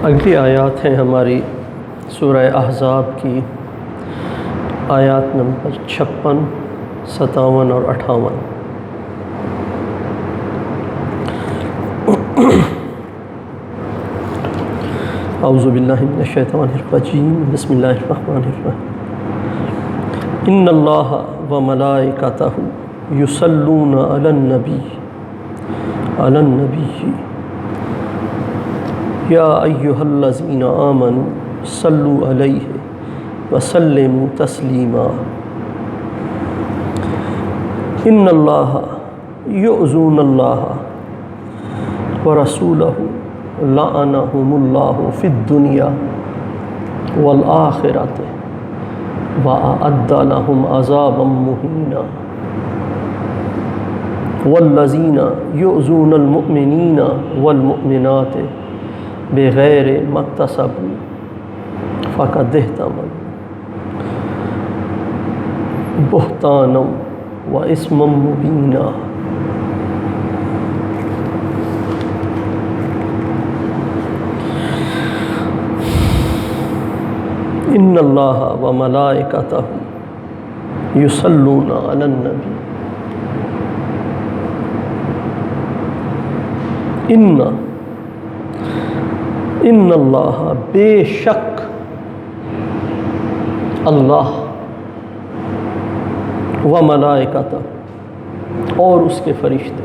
اگلی آیات ہیں ہماری سورہ احزاب کی آیات نمبر 56، 57 اور 58۔ اعوذ باللہ من الشیطان الرجیم، بسم اللہ الرحمن الرحیم۔ ان اللہ وملائکتہ یصلون علی النبی یا ایہا الذین آمنوا صلوا علیہ وسلموا تسلیما۔ ان اللہ یؤذون اللہ ورسولہ لعنہم اللہ فی الدنیا والآخرۃ وأعد لهم عذابا مہینا۔ والذین یؤذون المؤمنین والمؤمنات بغیر ما اکتسبوا فقد احتملوا بہتانا وإثما مبینا۔ ان اللہ وملائکتہ یصلون علی النبی۔ ان اللہ بے شک اللہ وملائکتہ اور اس کے فرشتے،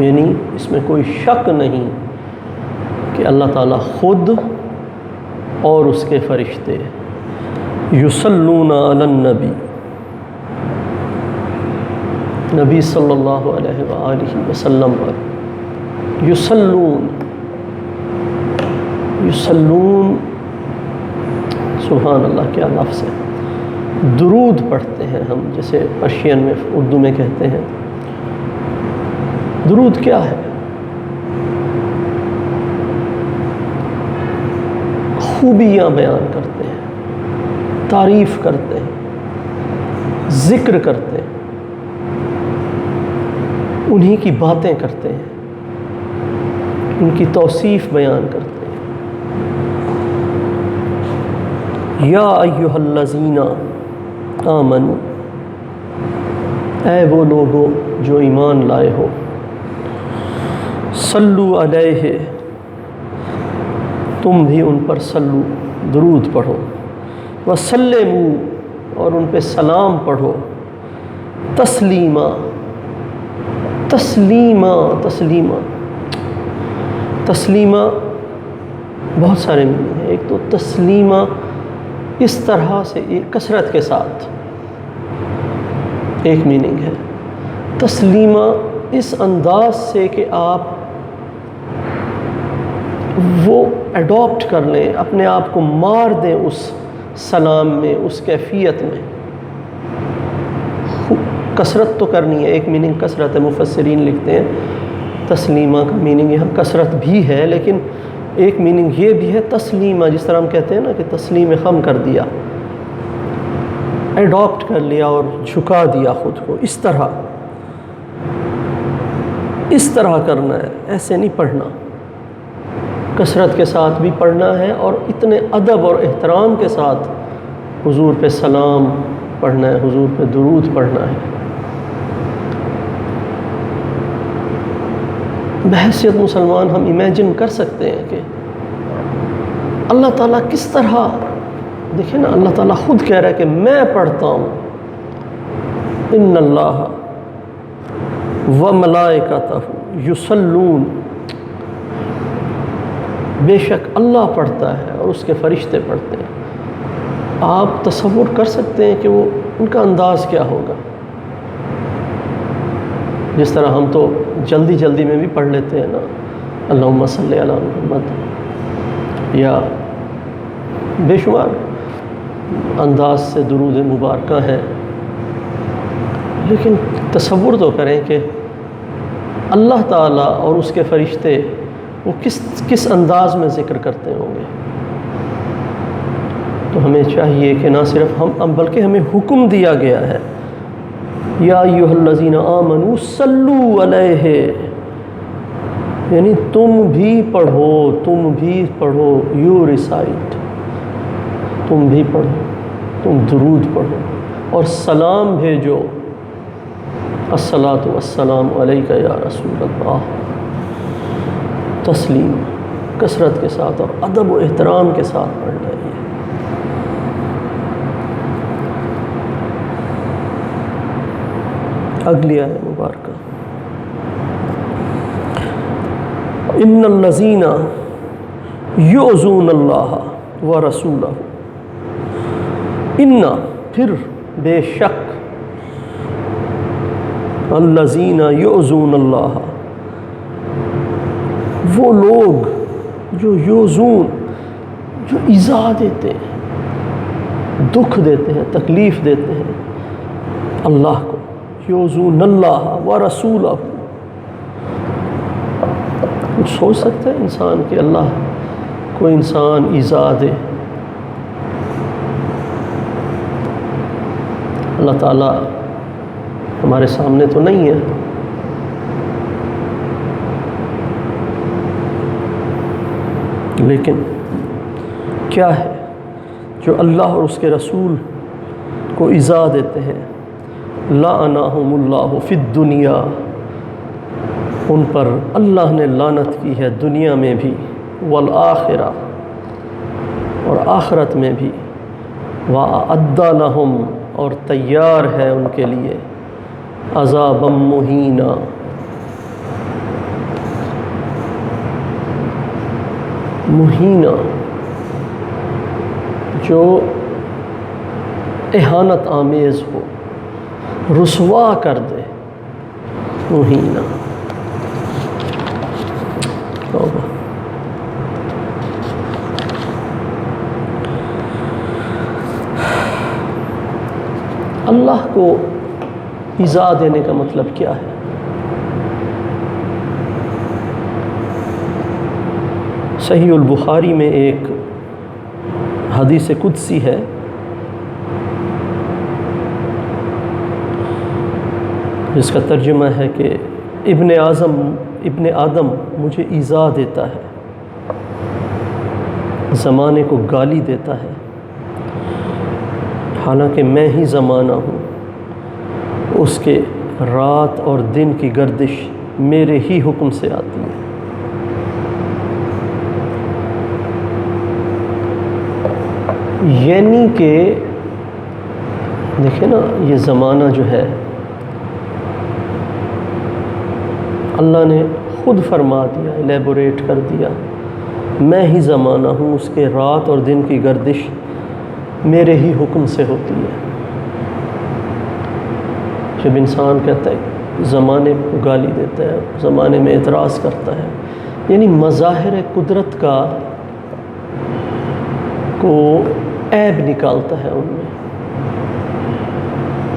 یعنی اس میں کوئی شک نہیں کہ اللہ تعالیٰ خود اور اس کے فرشتے یصلون علی النبی، نبی صلی اللہ علیہ وآلہ وسلم پر یصلون سبحان اللہ کیا لفظ ہے، درود پڑھتے ہیں ہم، جیسے پرشین میں اردو میں کہتے ہیں۔ درود کیا ہے؟ خوبیاں بیان کرتے ہیں، تعریف کرتے ہیں، ذکر کرتے ہیں، انہی کی باتیں کرتے ہیں، ان کی توصیف بیان کرتے ہیں۔ یا ایہا الذین آمنوا، اے وہ لوگو جو ایمان لائے ہو، صلو علیہ، تم بھی ان پر صلو درود پڑھو، وسلموا اور ان پہ سلام پڑھو، تسلیما تسلیما تسلیما تسلیما بہت سارے معنی ہیں۔ ایک تو تسلیما اس طرح سے کثرت کے ساتھ ایک میننگ ہے، تسلیما اس انداز سے کہ آپ وہ ایڈاپٹ کر لیں، اپنے آپ کو مار دیں اس سلام میں، اس کیفیت میں۔ کثرت تو کرنی ہے، ایک میننگ کثرت ہے، مفسرین لکھتے ہیں تسلیمہ کا میننگ یہاں کثرت بھی ہے، لیکن ایک میننگ یہ بھی ہے تسلیمہ، جس طرح ہم کہتے ہیں نا کہ تسلیم خم کر دیا، ایڈاپٹ کر لیا اور جھکا دیا خود کو، اس طرح کرنا ہے، ایسے نہیں پڑھنا، کثرت کے ساتھ بھی پڑھنا ہے اور اتنے ادب اور احترام کے ساتھ حضور پہ سلام پڑھنا ہے، حضور پہ درود پڑھنا ہے۔ بحیثیت مسلمان ہم امیجن کر سکتے ہیں کہ اللہ تعالیٰ کس طرح، دیکھیں نا، اللہ تعالیٰ خود کہہ رہا ہے کہ میں پڑھتا ہوں، ان اللہ وملائکتہ یصلون، بے شک اللہ پڑھتا ہے اور اس کے فرشتے پڑھتے ہیں۔ آپ تصور کر سکتے ہیں کہ وہ ان کا انداز کیا ہوگا؟ جس طرح ہم تو جلدی میں بھی پڑھ لیتے ہیں نا، اللہم صلی علی محمد، یا بے شمار انداز سے درود مبارکہ ہیں، لیکن تصور تو کریں کہ اللہ تعالیٰ اور اس کے فرشتے وہ کس انداز میں ذکر کرتے ہوں گے۔ تو ہمیں چاہیے کہ نہ صرف ہم بلکہ ہمیں حکم دیا گیا ہے، یا ایھا الذین آمنوا صلوا علیہ، یعنی تم بھی پڑھو، یو ریسائٹ، تم بھی پڑھو، تم درود پڑھو اور سلام بھیجو، الصلاۃ والسلام علیک یا رسول اللہ، تسلیم کثرت کے ساتھ اور ادب و احترام کے ساتھ پڑھنا ہے۔ اگلی آیت مبارکہ، ان الذین یؤذون اللہ ورسولہ، ان پھر بے شک، الذین یؤذون اللہ وہ لوگ جو یؤذون، جو ایذا دیتے ہیں، دکھ دیتے ہیں، تکلیف دیتے ہیں اللہ کو، یؤذون اللہ ورسولہ۔ کچھ سوچ سکتا ہے انسان کہ اللہ کو انسان ایذا دے؟ اللہ تعالیٰ ہمارے سامنے تو نہیں ہے، لیکن کیا ہے جو اللہ اور اس کے رسول کو ایذا دیتے ہیں، لعنہم اللہ فی الدنیا، ان پر اللہ نے لعنت کی ہے دنیا میں بھی، والآخرہ اور آخرت میں بھی، وَأَعَدَّ لَهُمْ اور تیار ہے ان کے لیے، عذابا مہینا، مہینا جو اہانت آمیز ہو، رسوا کر دے، مہینا۔ اللہ کو ایذا دینے کا مطلب کیا ہے؟ صحیح البخاری میں ایک حدیث قدسی ہے، جس کا ترجمہ ہے کہ ابن آدم مجھے ایذا دیتا ہے، زمانے کو گالی دیتا ہے، حالانکہ میں ہی زمانہ ہوں، اس کے رات اور دن کی گردش میرے ہی حکم سے آتی ہے۔ یعنی کہ دیکھیں نا، یہ زمانہ جو ہے اللہ نے خود فرما دیا، ایلیبوریٹ کر دیا، میں ہی زمانہ ہوں، اس کے رات اور دن کی گردش میرے ہی حکم سے ہوتی ہے۔ جب انسان کہتا ہے، زمانے کو گالی دیتا ہے، زمانے میں اعتراض کرتا ہے، یعنی مظاہر قدرت کو عیب نکالتا ہے ان میں،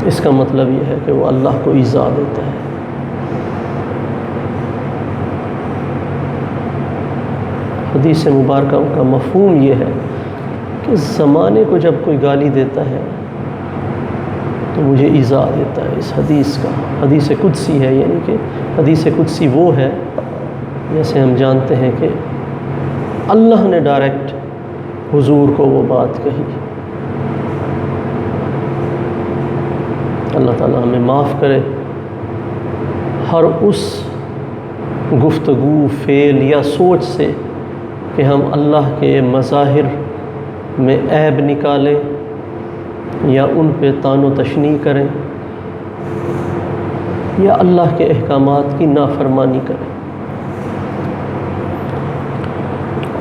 اس کا مطلب یہ ہے کہ وہ اللہ کو ایذا دیتا ہے۔ حدیث مبارکہ کا مفہوم یہ ہے کہ زمانے کو جب کوئی گالی دیتا ہے تو مجھے ایذا دیتا ہے۔ اس حدیث کا حدیث قدسی ہے، یعنی کہ حدیث قدسی وہ ہے جیسے ہم جانتے ہیں کہ اللہ نے ڈائریکٹ حضور کو وہ بات کہی۔ اللہ تعالیٰ ہمیں معاف کرے ہر اس گفتگو، فعل یا سوچ سے کہ ہم اللہ کے مظاہر میں عیب نکالیں یا ان پہ طعن و تشنیع کریں یا اللہ کے احکامات کی نافرمانی کریں۔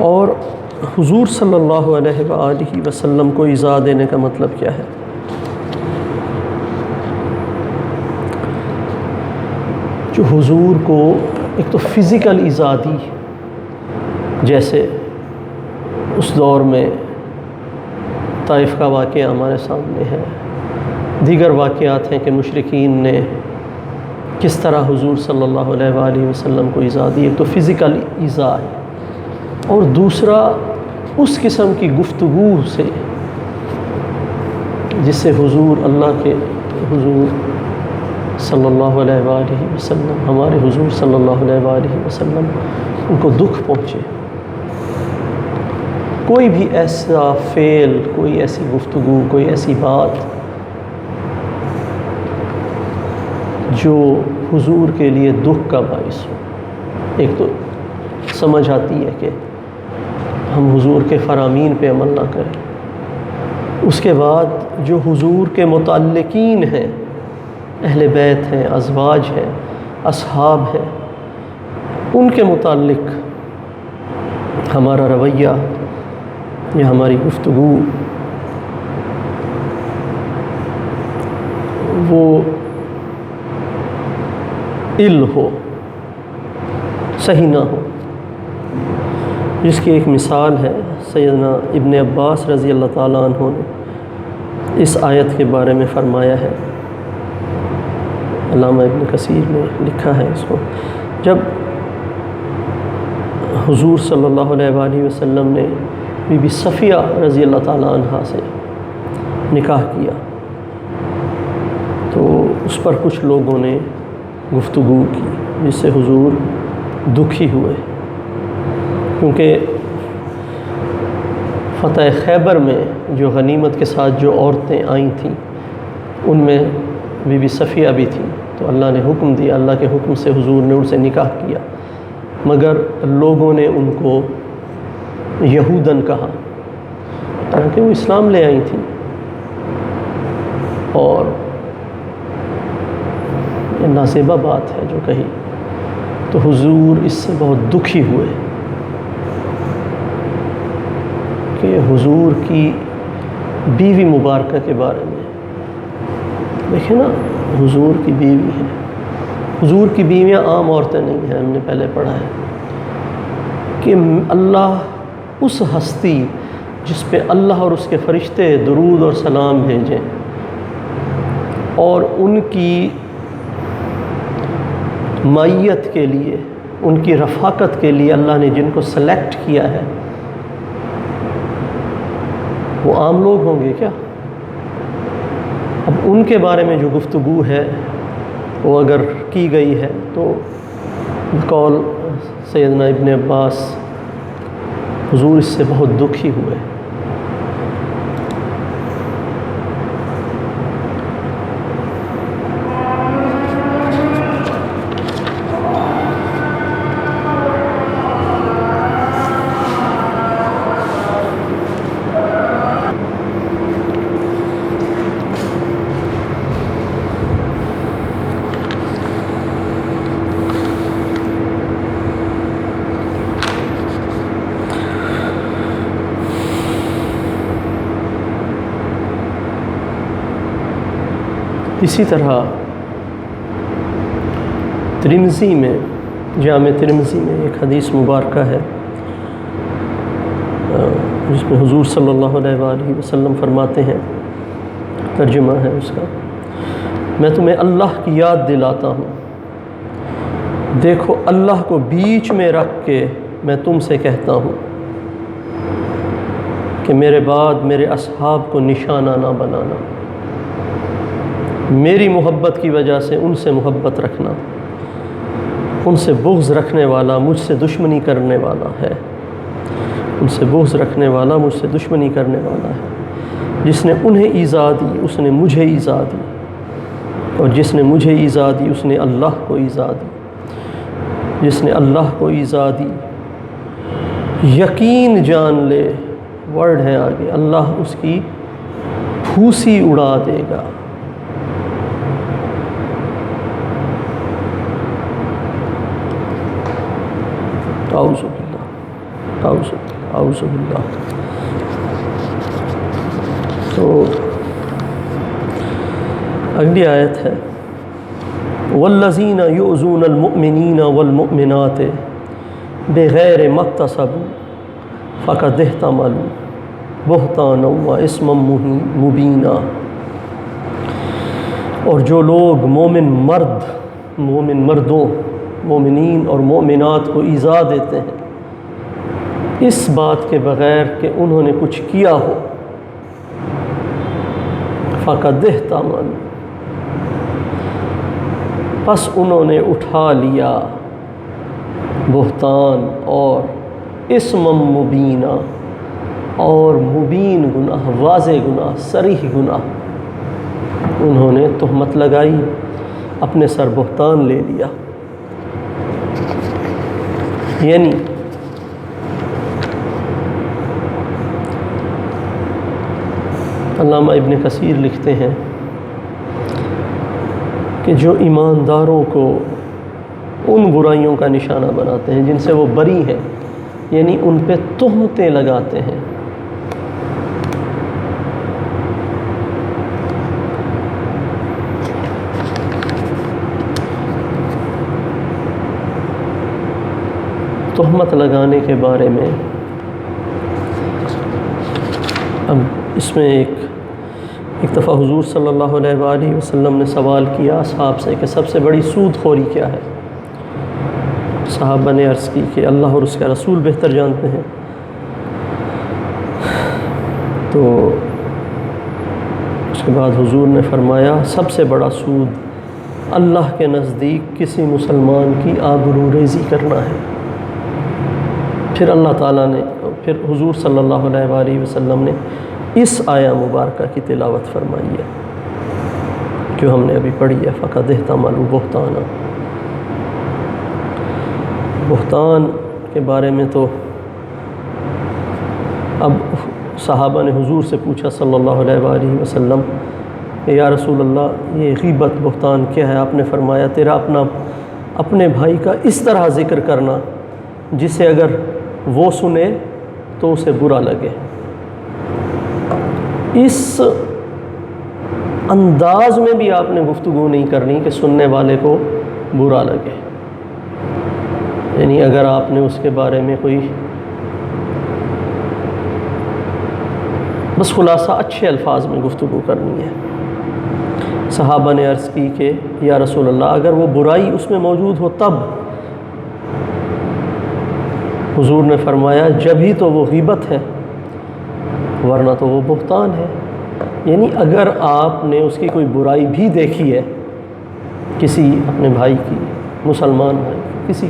اور حضور صلی اللہ علیہ وآلہ وسلم کو ایذا دینے کا مطلب کیا ہے؟ جو حضور کو ایک تو فزیکل ایذا دی، جیسے اس دور میں طائف کا واقعہ ہمارے سامنے ہے، دیگر واقعات ہیں کہ مشرکین نے کس طرح حضور صلی اللہ علیہ وآلہ وسلم کو ایذا دی۔ ایک تو فزیکل ایذا ہے، اور دوسرا اس قسم کی گفتگو سے جس سے حضور اللہ کے حضور صلی اللہ علیہ وآلہ وسلم، ہمارے حضور صلی اللہ علیہ وآلہ وسلم، ان کو دکھ پہنچے، کوئی بھی ایسا فعل، کوئی ایسی گفتگو، کوئی ایسی بات جو حضور کے لیے دکھ کا باعث ہو. ایک تو سمجھ آتی ہے کہ ہم حضور کے فرامین پہ عمل نہ کریں، اس کے بعد جو حضور کے متعلقین ہیں، اہل بیت ہیں، ازواج ہیں، اصحاب ہیں، ان کے متعلق ہمارا رویہ یا ہماری گفتگو وہ عل ہو، صحیح نہ ہو. جس کی ایک مثال ہے، سیدنا ابن عباس رضی اللہ تعالیٰ عنہ نے اس آیت کے بارے میں فرمایا ہے، علامہ ابن کثیر نے لکھا ہے اس کو. جب حضور صلی اللہ علیہ وآلہ وسلم نے بی بی صفیہ رضی اللہ تعالیٰ عنہ سے نکاح کیا تو اس پر کچھ لوگوں نے گفتگو کی جس سے حضور دکھی ہوئے، کیونکہ فتح خیبر میں جو غنیمت کے ساتھ جو عورتیں آئی تھیں ان میں بی بی صفیہ بھی تھیں. تو اللہ نے حکم دیا، اللہ کے حکم سے حضور نے ان سے نکاح کیا، مگر لوگوں نے ان کو یہودن کہا، حالانکہ وہ اسلام لے آئی تھیں. اور یہ نازیبہ بات ہے جو کہی، تو حضور اس سے بہت دکھی ہوئے کہ حضور کی بیوی مبارکہ کے بارے میں. دیکھیں نا، حضور کی بیوی ہے. حضور کی بیویاں عام عورتیں نہیں ہیں، ہم نے پہلے پڑھا ہے کہ اللہ اس ہستی جس پہ اللہ اور اس کے فرشتے درود اور سلام بھیجیں، اور ان کی معیت کے لیے، ان کی رفاقت کے لیے اللہ نے جن کو سلیکٹ کیا ہے، وہ عام لوگ ہوں گے کیا؟ اب ان کے بارے میں جو گفتگو ہے وہ اگر کی گئی ہے تو بقول سیدنا ابن عباس حضور اس سے بہت دکھی ہوئے. اسی طرح ترمذی میں، جامع ترمذی میں ایک حدیث مبارکہ ہے جس میں حضور صلی اللہ علیہ وآلہ وسلم فرماتے ہیں، ترجمہ ہے اس کا، میں تمہیں اللہ کی یاد دلاتا ہوں، دیکھو اللہ کو بیچ میں رکھ کے میں تم سے کہتا ہوں کہ میرے بعد میرے اصحاب کو نشانہ نہ بنانا، میری محبت کی وجہ سے ان سے محبت رکھنا، ان سے بغض رکھنے والا مجھ سے دشمنی کرنے والا ہے، ان سے بغض رکھنے والا مجھ سے دشمنی کرنے والا ہے. جس نے انہیں ایذا دی اس نے مجھے ایذا دی، اور جس نے مجھے ایذا دی اس نے اللہ کو ایذا دی، جس نے اللہ کو ایذا دی یقین جان لے، ورڈ ہے آگے، اللہ اس کی پھوسی اڑا دے گا. اعوذ باللہ، اعوذ باللہ، اعوذ باللہ. تو اگلی آیت ہے، والذین یؤذون المؤمنین والمؤمنات بغیر ما اکتسبوا فقد احتملوا بہتانا واثما مبینا. اور جو لوگ مومن مردوں، مومنین اور مومنات کو ایذا دیتے ہیں اس بات کے بغیر کہ انہوں نے کچھ کیا ہو، فقد احتملوا، پس انہوں نے اٹھا لیا بہتان اور اسم مبینہ اور مبین گناہ، واضح گناہ، صریح گناہ، انہوں نے تہمت لگائی، اپنے سر بہتان لے لیا۔ یعنی علامہ ابن کثیر لکھتے ہیں کہ جو ایمانداروں کو ان برائیوں کا نشانہ بناتے ہیں جن سے وہ بری ہیں، یعنی ان پہ تہمتیں لگاتے ہیں، تہمت لگانے کے بارے میں اب اس میں ایک دفعہ حضور صلی اللہ علیہ وآلہ وسلم نے سوال کیا اصحاب سے کہ سب سے بڑی سود خوری کیا ہے؟ صحابہ نے عرض کی کہ اللہ اور اس کا رسول بہتر جانتے ہیں۔ تو اس کے بعد حضور نے فرمایا سب سے بڑا سود اللہ کے نزدیک کسی مسلمان کی آبرو ریزی کرنا ہے۔ پھر اللہ تعالیٰ نے، پھر حضور صلی اللہ علیہ وآلہ وسلم نے اس آیہ مبارکہ کی تلاوت فرمائی ہے جو ہم نے ابھی پڑھی ہے، فَقَدِ احْتَمَلُوا بُهْتَانًا۔ بہتان کے بارے میں تو اب صحابہ نے حضور سے پوچھا صلی اللہ علیہ وآلہ وسلم کہ یا رسول اللہ یہ غیبت بہتان کیا ہے؟ آپ نے فرمایا تیرا اپنے بھائی کا اس طرح ذکر کرنا جسے اگر وہ سنے تو اسے برا لگے، اس انداز میں بھی آپ نے گفتگو نہیں کرنی کہ سننے والے کو برا لگے، یعنی اگر آپ نے اس کے بارے میں کوئی بس خلاصہ اچھے الفاظ میں گفتگو کرنی ہے۔ صحابہ نے عرض کی کہ یا رسول اللہ اگر وہ برائی اس میں موجود ہو تب؟ حضور نے فرمایا جب ہی تو وہ غیبت ہے ورنہ تو وہ بہتان ہے۔ یعنی اگر آپ نے اس کی کوئی برائی بھی دیکھی ہے کسی اپنے بھائی کی، مسلمان بھائی کی، کسی،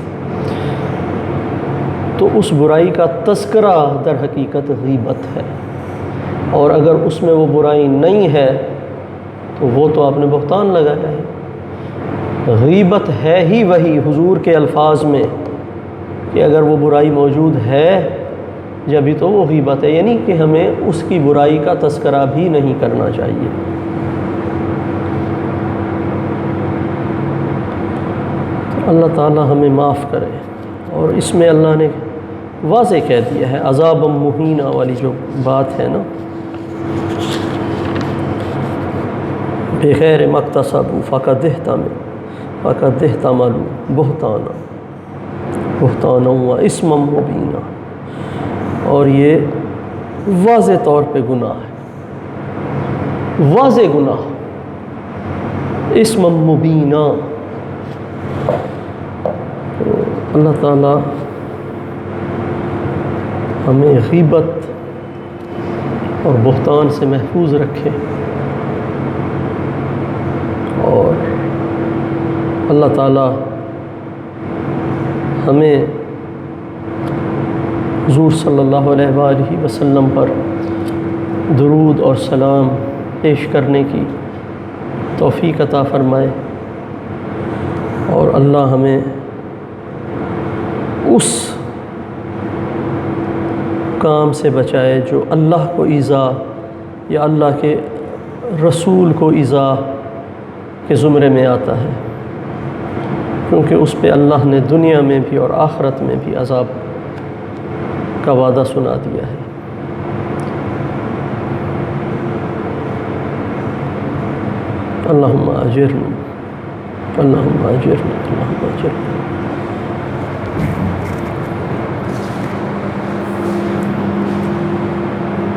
تو اس برائی کا تذکرہ در حقیقت غیبت ہے، اور اگر اس میں وہ برائی نہیں ہے تو وہ تو آپ نے بہتان لگایا ہے۔ غیبت ہے ہی وہی حضور کے الفاظ میں کہ اگر وہ برائی موجود ہے جبھی تو وہ غیبت ہے، یعنی کہ ہمیں اس کی برائی کا تذکرہ بھی نہیں کرنا چاہیے۔ تو اللہ تعالی ہمیں معاف کرے، اور اس میں اللہ نے واضح کہہ دیا ہے عذاب مہینہ والی جو بات ہے نا، بغیر مکتسبوا فقد احتملوا بہتانا و اسما مبینا، اور یہ واضح طور پہ گناہ ہے، واضح گناہ، اسما مبینا۔ اللہ تعالی ہمیں غیبت اور بہتان سے محفوظ رکھے، اور اللہ تعالی ہمیں حضور صلی اللہ علیہ وآلہ وسلم پر درود اور سلام پیش کرنے کی توفیق عطا فرمائے، اور اللہ ہمیں اس کام سے بچائے جو اللہ کو ایذا یا اللہ کے رسول کو ایذا کے زمرے میں آتا ہے، کیونکہ اس پہ اللہ نے دنیا میں بھی اور آخرت میں بھی عذاب کا وعدہ سنا دیا ہے۔ اللہم اجرنی، اللہم اجرنی، اللہم اجرنی۔